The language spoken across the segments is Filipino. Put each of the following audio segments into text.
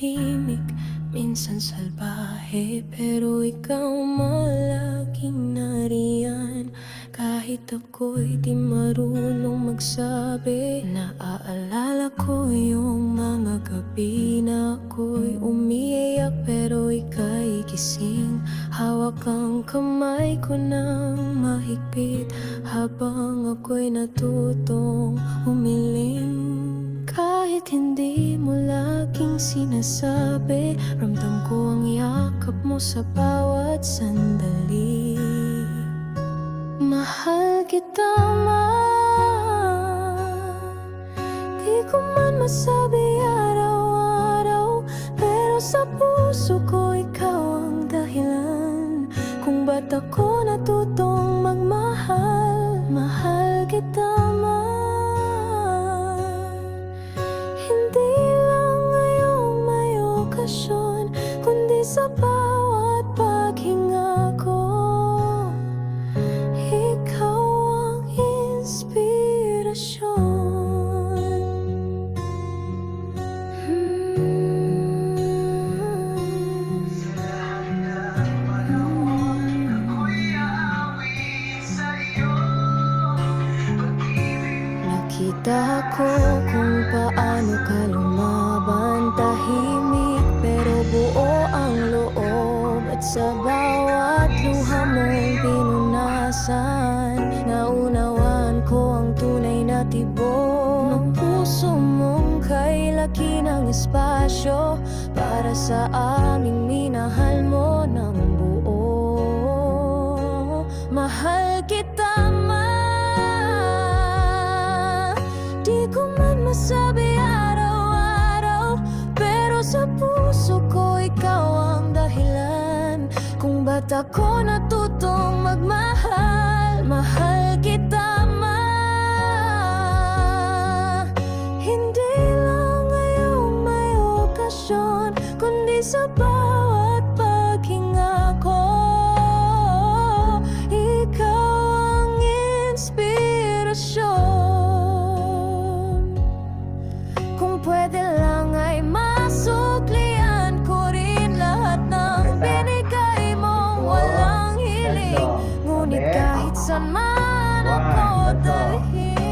tahimik, minsan salbahe, pero ikaw malaging nariyan. Kahit ako'y di marunong magsabi, naaalala ko yung mga gabi na ako'y umiiyak pero ika'y gising. Hawak ang kamay ko ng mahigpit habang ako'y natutong umiling. Kahit hindi mo laging sinasabi, ramdam ko ang yakap mo sa bawat sandali. Mahal kita, di ko man masabi araw-araw, pero sa puso ko ikaw ang dahilan kung ba't ako natutong magmahal. Mahal kita, hindi lang ngayong may okasyon, kundi sa bawat paghinga ko. Ikaw ang inspirasyon. Nakita ko kung paano ka lumaban, tahimik pero buo ang loob. At sa bawat luha mong pinunasan, naunawaan ko ang tunay na tibok ng puso mong kay laki ng espasyo para sa aming minahal mo ng buo. Mahal kita, di ko man masabi araw-araw, pero sa puso ko ikaw ang dahilan kung ba't ako natutong magmahal. Mahal kita, hindi lang ngayong may okasyon, kundi sa bawat paghinga ko. Ikaw ang inspirasyon. Kung pwede lang ay masuklian ko rin lahat ng binigay mo, walang hiling. Ngunit kahit saan man ako dalhin,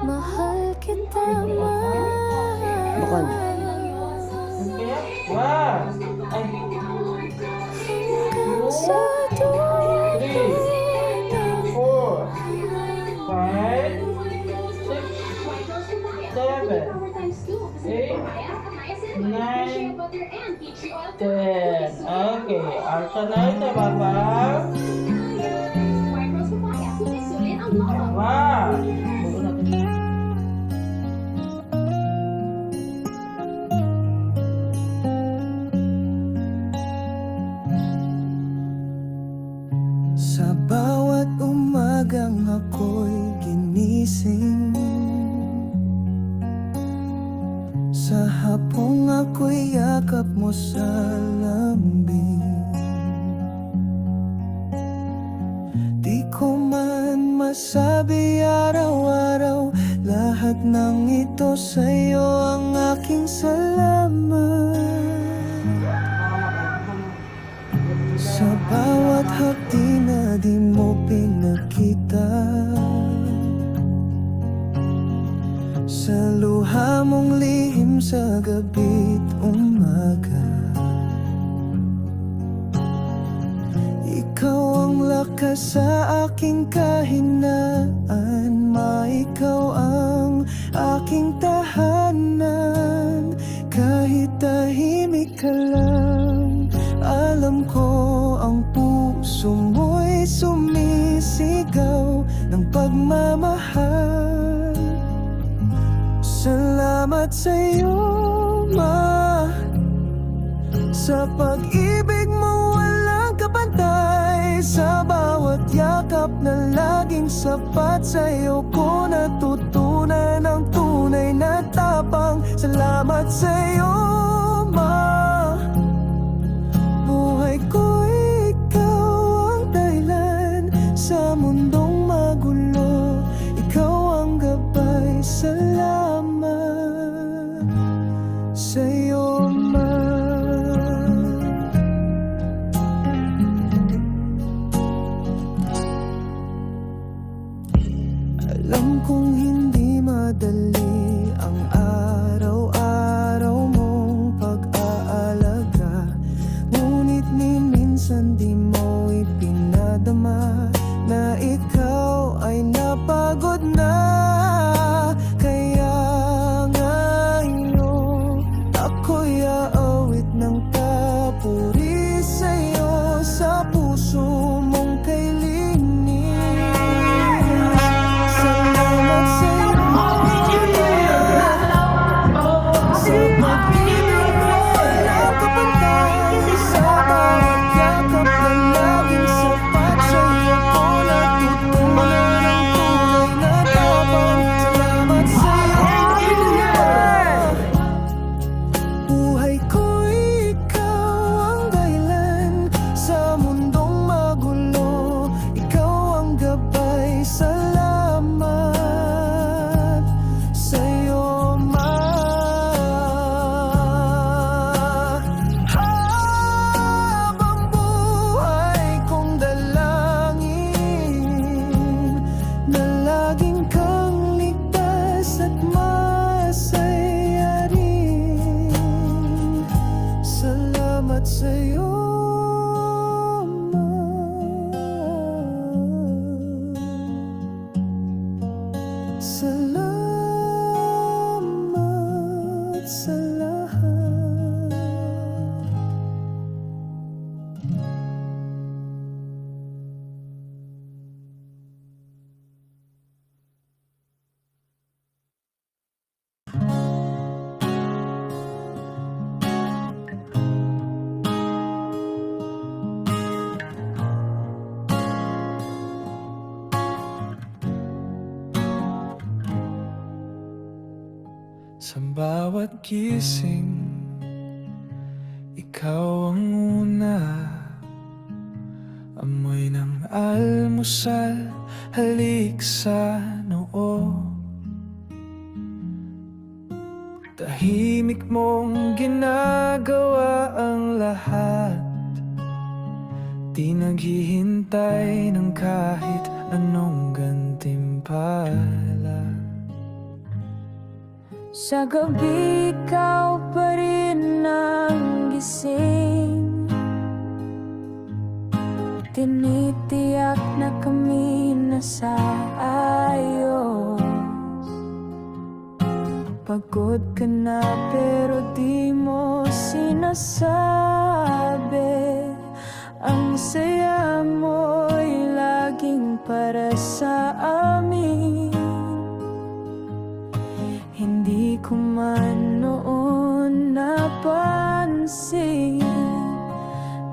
mahal kita, Bukan. Wah, hanggang sa dulo. 3, 4, 5, 6, 7, 8, 9, 10. Okay, alternate na baba. Wow! Buo natin. Sa bawat umagang ako'y ginising, sa hapong ako'y yakap mo sa lambing. Di ko man masabi araw-araw, lahat ng ito sa'yo ang aking salamat. Sa bawat hapdi na di mo pinakita, sa luha mong lihim sa gabi't umaga, ikaw ang lakas sa aking kahinaan, ikaw ang aking tahanan. Kahit tahimik ka lang, alam ko ang puso mo'y sumisigaw ng pagmamahal. Salamat sa'yo, sa pag-ibig mo walang kapantay. Sa bawat yakap na laging sapat, sa'yo ko natutunan ang tunay na tapang. Salamat sa'yo, buhay ko ikaw ang dahilan sa mundong magulo. Ikaw ang gabay sa lahat. Sa bawat gising, ikaw ang una. Amoy ng almusal, halik sa noo. Tahimik mong ginagawa ang lahat. Di naghihintay ng kahit anong gantimpala. Sa gabi, ikaw pa rin ang gising. Tinitiyak na kami nasa ayos. Pagod ka na pero di mo sinasabi. Ang saya mo'y laging para sa amin. Hindi ko man noon napansin,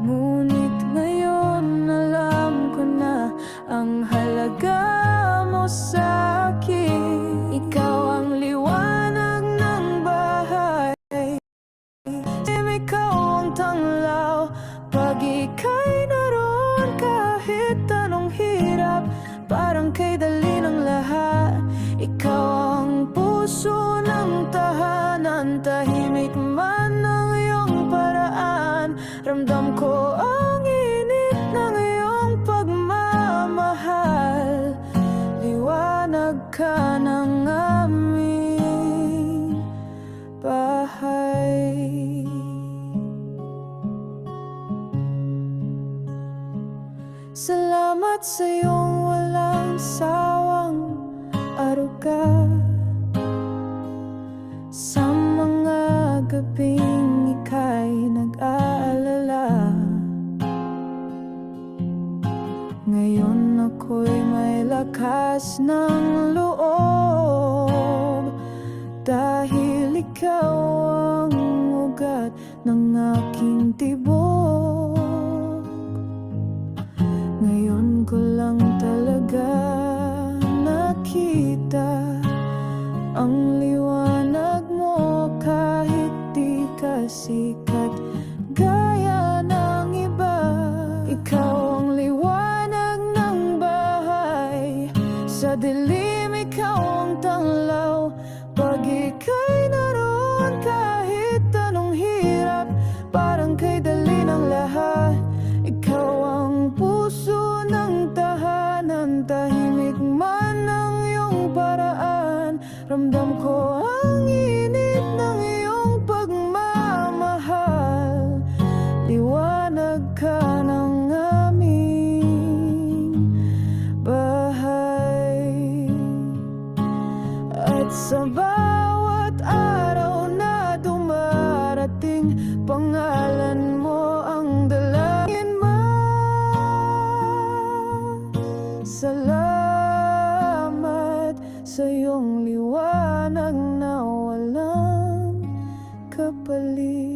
ngunit ngayon alam ko na ang halaga mo sa akin. Ikaw ang liwanag ng bahay, ikaw ang tanglaw. Pag ika'y naroon kahit anong hirap, parang kay dali ng lahat. Ikaw ang puso ng tahanan, tahimik man ang iyong paraan. Ramdam ko ang init ng iyong pagmamahal. Liwanag ka ng aming bahay. Salamat sa iyong walang sawang aruga. Sa mga gabing ika'y nag-aalala. Ngayon ako'y may lakas ng loob, dahil ikaw ang ugat ng aking tibok. Ngayon ko lang talaga nakita ang liwanag mo kahit di ka sikat gaya ng iba. Ikaw ang liwanag ng bahay, sa dilim ikaw ang tanglaw. Pag ika'y naroon kahit anong hirap, parang kay dali ng lahat. Ikaw ang puso ng tahanan, tahimik man ang iyong paraan. Ramdam ko ang init ng iyong pagmamahal. Liwanag ka ng aming bahay. At sa bawat araw na dumarating, pangalan mo ang dalangin mo. Salamat sa iyong liwanag na walang kapalit.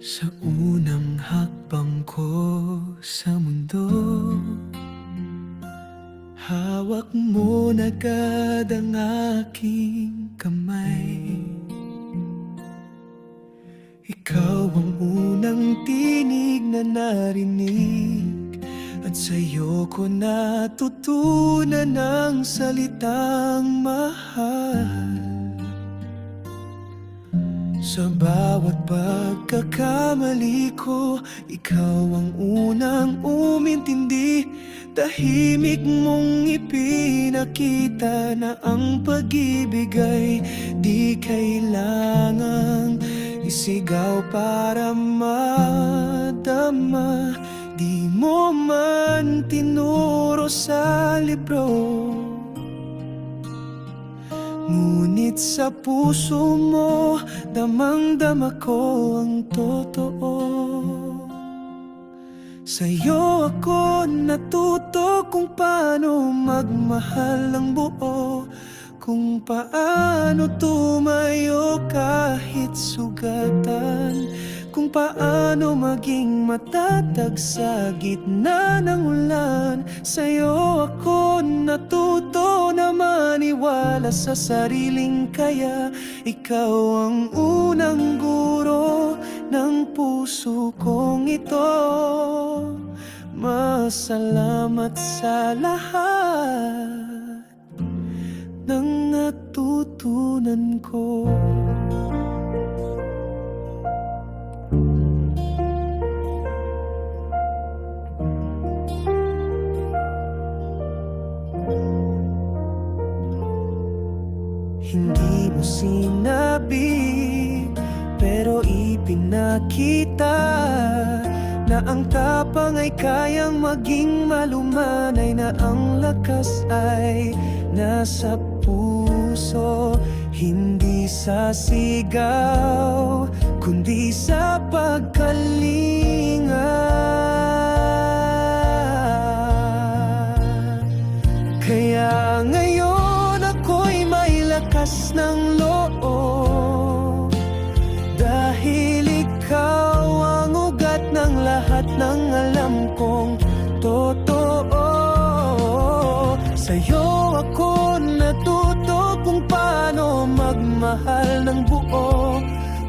Sa unang hakbang ko sa mundo, hawak mo na agad ang aking kamay. Ikaw ang unang tinig na narinig, at sa'yo ko natutunan ang salitang mahal. Sa bawat pagkakamali ko, ikaw ang unang umintindi. Tahimik mong ipinakita na ang pag-ibig ay di kailangang isigaw para madama. Di mo man tinuro sa libro, ngunit sa puso mo, damang-dama ko ang totoo. Sa'yo ako natuto kung paano magmahal ng buo, kung paano tumayo kahit sugatan, kung paano maging matatag sa gitna ng ulan. Sa'yo ako natuto na maniwala sa sariling kaya. Ikaw ang unang guro ng puso kong ito. Masalamat sa lahat ng natutunan ko. Hindi mo sinabi, pero ipinakita na ang tapang ay kayang maging malumanay, na ang lakas ay nasa puso, hindi sa sigaw, kundi sa pagkalinga. Kaya ngayon ako'y may lakas ng loob, dahil ikaw ang ugat ng lahat ng alam kong totoo. Sa'yo ako natuto kung paano magmahal ng buo,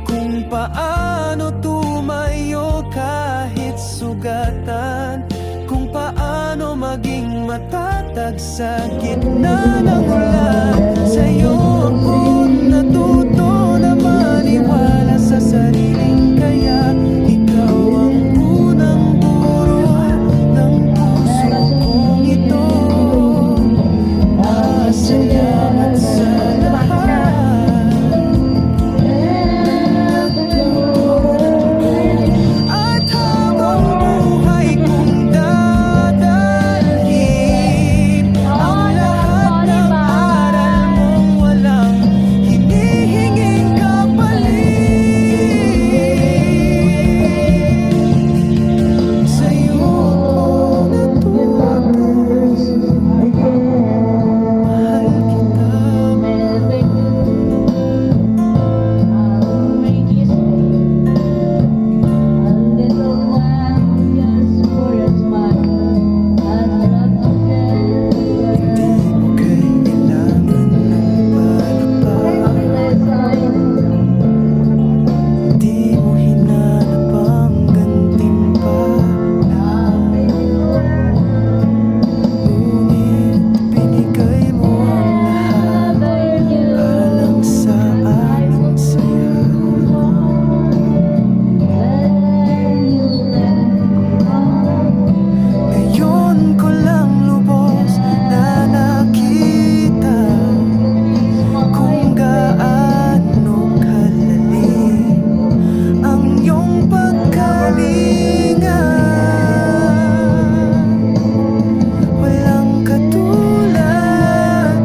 kung paano tumayo kahit sugatan, kung paano maging matatag sa gitna ng ulan. Sa'yo ako natuto na maniwala sa sariling kaya. Ikaw ang unang guro ng puso kong ito. Masalamat sa lahat at habang buhay kong dadalhin ang lahat ng aral mong walang hinihinging kapalit. Sa'yo ako natuto, mahal kita. Hindi mo kailangan ng palakpak, di mo hinanap ang gantimpala, ngunit binigay mo ang lahat para lang sa aming saya. Ngayon ko lang lubos na nakita kung gaano kalalim ang iyong pagkalinga. Walang katulad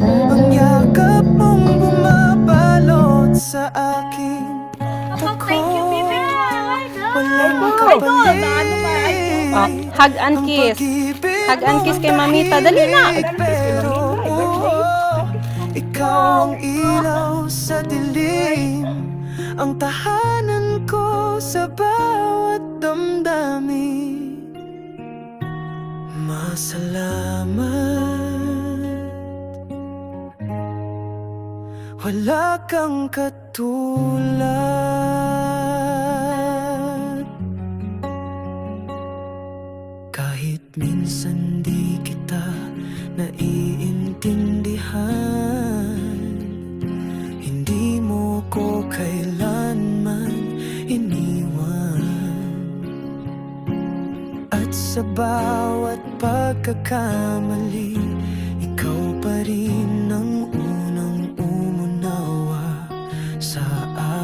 ang yakap mong bumabalot sa aking tako. Walang kapalit Hug and kiss. Hug and kiss kay Mamita. Dali na. Pero ikaw ang ilaw sa dilim, ang tahanan ko sa bawat damdamin. Masalamat, wala kang katulad. Kahit minsan di kita naiintindihan, hindi mo ko kailangan bawat pagkakamali, ikaw pa rin ang unang umunawa sa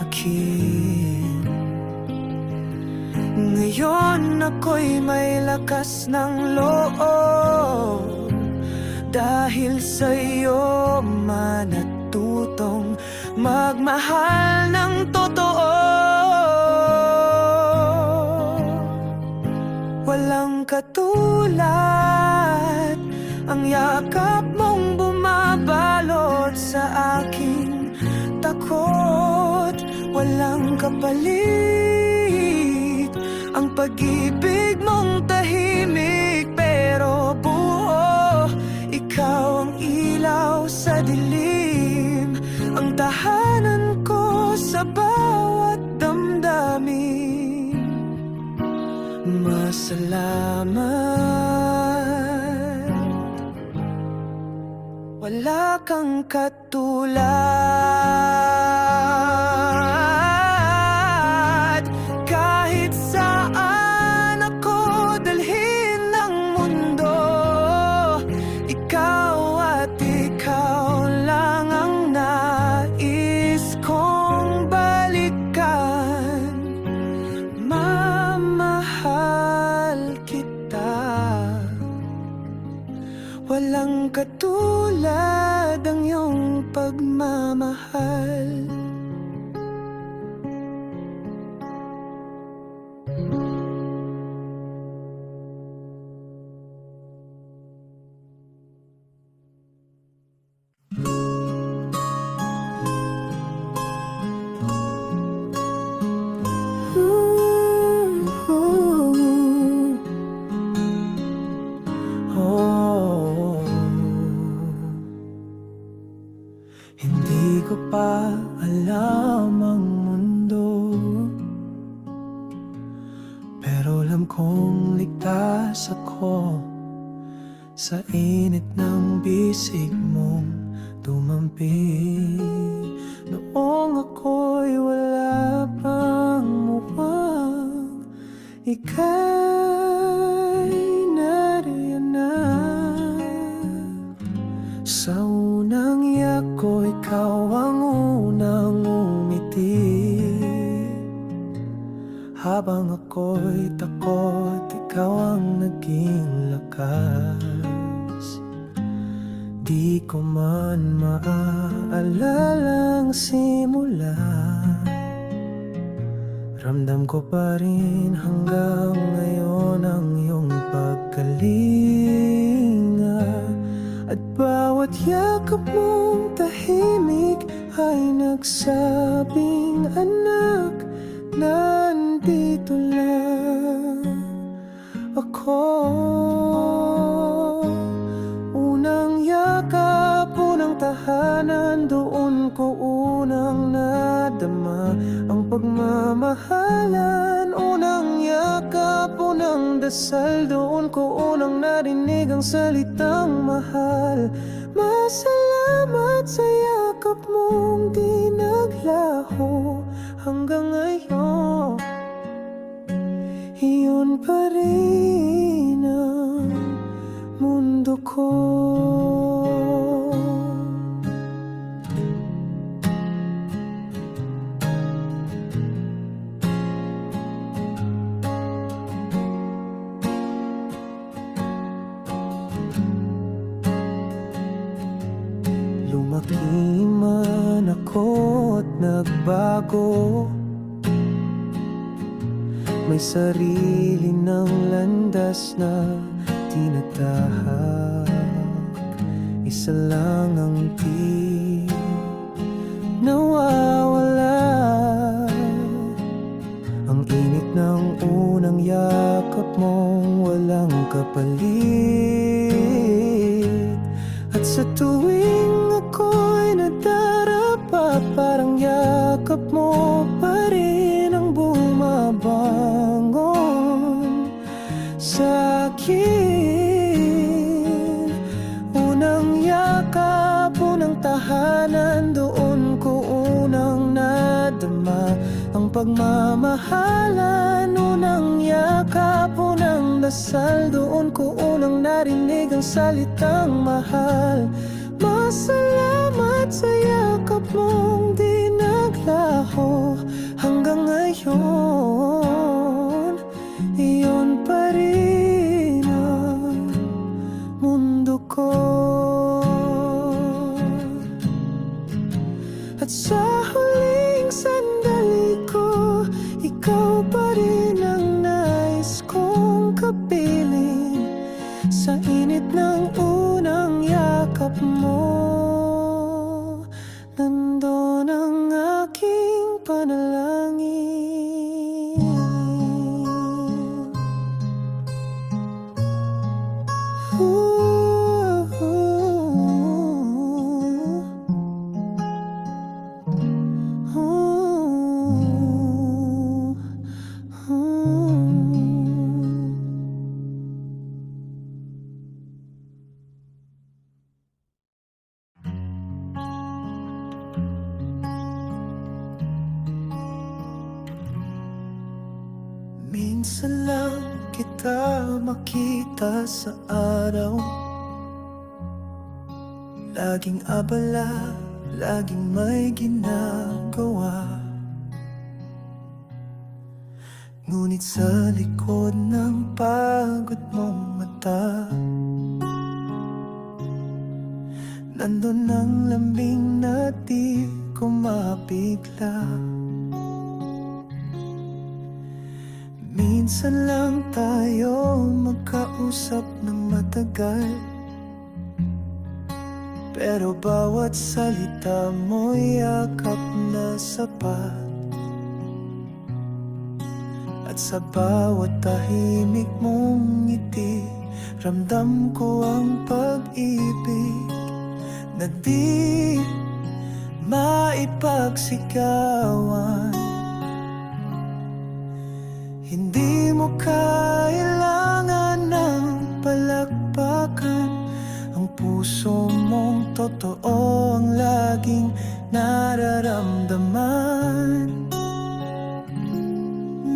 akin. Ngayon ako'y may lakas ng loob, dahil sa'yo manatutong magmahal ng totoo. Walang katulad ang yakap mong bumabalot sa aking takot. Walang kapalit ang pag-ibig mong tahimik pero buo. Ikaw ang ilaw sa dilim, ang tahanan ko sa bawat damdamin. Masalamat, wala kang katulad. Kahit saan ako dalhin ng mundo, ikaw at ikaw lang ang nais kong balikan. Mamahal kita, walang katulad ang iyong pagmamahal. Hindi ko pa alam ang mundo, pero alam kong ligtas ako sa init ng bisig mong tumampi. Noong ako'y wala pang muwang, ika'y nariyan na. Sa unang iyak ko, ikaw ang unang umiti. Habang ako'y takot, ikaw ang naging lakas. Di ko man maalalang simula, ramdam ko pa rin hanggang ngayon ang iyong pagkalinga. At bawat yakap mong tahimik ay nagsabing, anak, nandito lang ako. Unang yakap, unang tahanan, doon ko unang nadama ang pagmamahalan. Unang yakap, unang dasal, doon ko unang narinig ang salitang mahal. Masalamat sa yakap mong di naglaho hanggang ngayon. Iyon pa rin ang mundo ko. Lumaki man ako't nagbago, may sarili ng landas na tinatahak. Isa lang ang di nawawala, ang init ng unang yakap mong walang kapalit. At sa tuwing ako'y nadarapa, parang yakap mo pa rin ang bumabangon sa akin. Unang yakap, unang tahanan, doon ko unang nadama ang pagmamahalan. Unang yakap, unang kasal, doon ko unang narinig ang salitang mahal. Masalamat sa yakap mong di naglaho hanggang ngayon. Iyon pa rin ang mundo ko. At sa huling sandali ko, ikaw pa rin ang nais kong kapiling. Sa init ng unang yakap mo, nandun ang aking panalangin. Minsan lang kita makita sa araw, laging abala, laging may ginagawa. Ngunit sa likod ng pagod mong mata, nandun ang lambing na di ko mapigla. Minsan lang tayo magkausap ng matagal, pero bawat salita mo yakap na sapat. At sa bawat tahimik mong ngiti, ramdam ko ang pag-ibig na di maipagsigawan. Hindi mo kailangan ng palakpakan, ang puso mong totoo ang laging nararamdaman.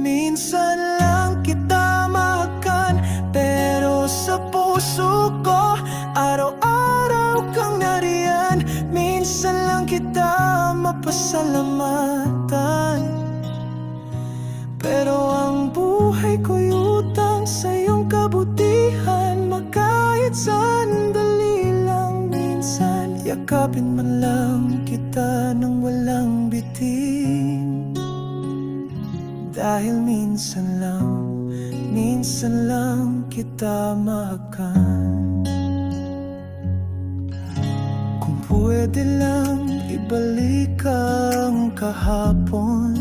Minsan lang kita mahagkan, pero sa puso ko araw-araw kang nariyan. Minsan lang kita mapasalamatan, pero ang buhay ko'y utang sa iyong kabutihan. Kahit sandali lang, minsan yakapin man lang kita nang walang bitin. Dahil minsan lang kita mahagkan. Kung pwede lang ibalik ang kahapon,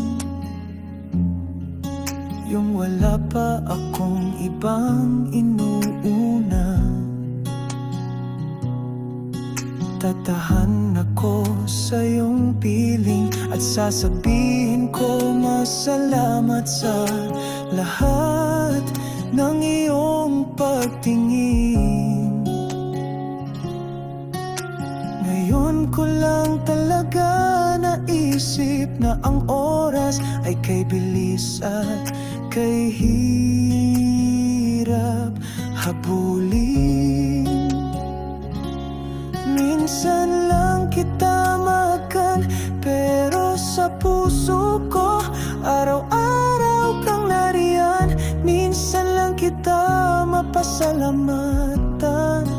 yung wala pa akong ibang inuuna. Tatahan ako sa iyong piling at sasabihin ko masalamat sa lahat ng iyong pagtingin. Ngayon ko lang talaga naisip na ang oras ay kay bilis at kay hirap habulin. Minsan lang kita mahagkan, pero sa puso ko araw-araw kang nariyan. Minsan lang kita mapasalamatan,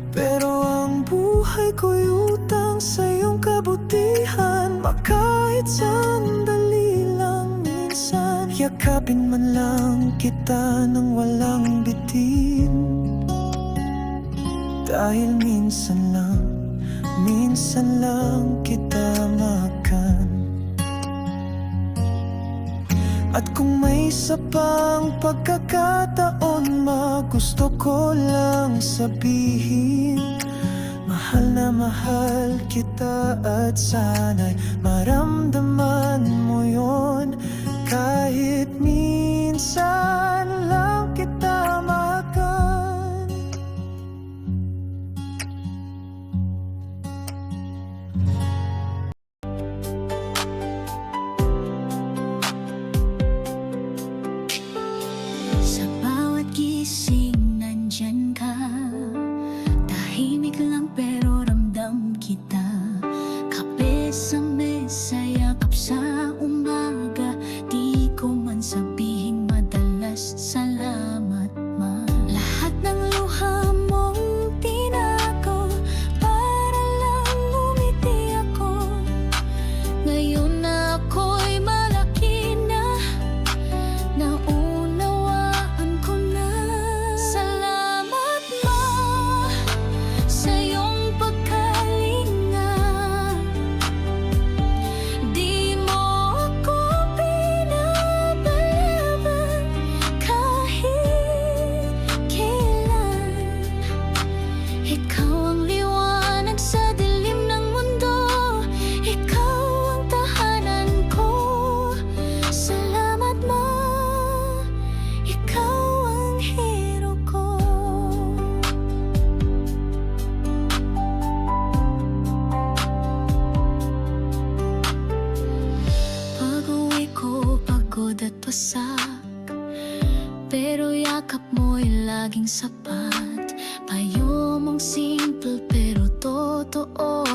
pero ang buhay ko'y utang sa iyong kabutihan. Kahit sandali lang, minsan yakapin man lang kita nang walang bitin. Dahil minsan lang kita mahagkan. At kung may isa pang pagkakataon, gusto ko lang sabihin, mahal na mahal kita at sana'y maramdaman mo yon. Kahit minsan lang kita mahagkan. Sa mo'y laging sapat. Payo mong simple pero totoo